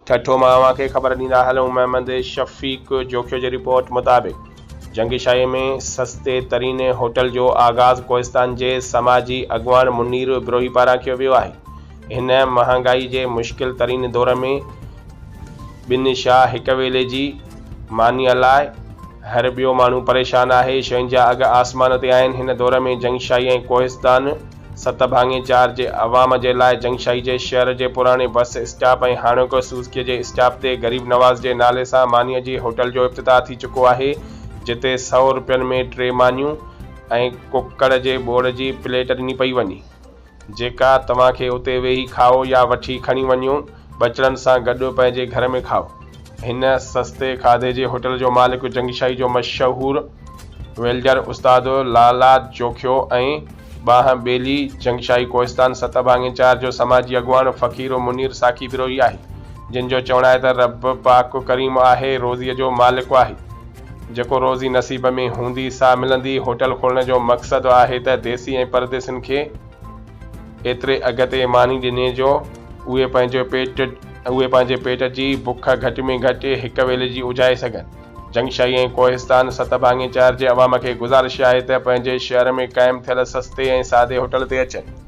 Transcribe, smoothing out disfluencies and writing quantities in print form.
छठो मां खे ख़बर ॾींदा हलूं। मोहम्मद शफ़ीक जोखियो जी रिपोर्ट मुताबिक़ जंगशाही में सस्ते तरीन होटल जो आगाज़ कोहिस्तान जे समाजी अॻवान मुनीर इब्रोही पारां कयो वियो आहे। हिन महांगाई जे मुश्किल तरीन दौर में ॿिनि शाह हिक वेले जी मानीअ लाइ हर ॿियो माण्हू परेशान आहे। शयुनि जा अघ आसमान ते आहिनि। हिन दौर में जंगशाही ऐं कोहिस्तान 7/4 जे अवाम जे लाइ जंगशाही जे शहर जे पुराणे बस स्टॉप ऐं हाणोके सूज़कीअ जे स्टॉप ते गरीब नवाज़ जे नाले सां मानीअ जी होटल जो इफ़्तिताह थी चुको आहे, जिते 100 रुपयनि में 3 मानियूं ऐं कुकड़ जे ॿोड़ जी प्लेट ॾिनी पई वञे, जेका तव्हांखे उते वेही खाओ या वठी खणी वञो, बचड़नि सां गॾु पंहिंजे घर में खाओ। हिन सस्ते खाधे जे होटल जो मालिक जंगशाही जो मशहूर वेल्डर उस्ताद लाला जोखियो ऐं बाह बेली जंगशाही कोहिस्तान 7/4 जो समाजी अॻवान फ़कीर मुनीर साकी बिरोही आहे, जिन जो चवणु आहे त रब पाक करीम आहे, रोज़ीअ जो मालिक आहे, जेको रोज़ी नसीब में हूंदी सा मिलंदी। होटल खोलण जो मक़सदु आहे त देसी ऐं परदेसियुनि खे एतिरे अघ ते मानी ॾिने जो उहे पंहिंजे पेट जी बुख घटि में घटि हिक वेले जी उजाए सघनि। जंगशाही ऐं कोहिस्तान 7/4 जे अवाम खे गुज़ारिश आहे त पंहिंजे शहर में क़ाइमु थियल सस्ते ऐं सादे होटल ते अचनि।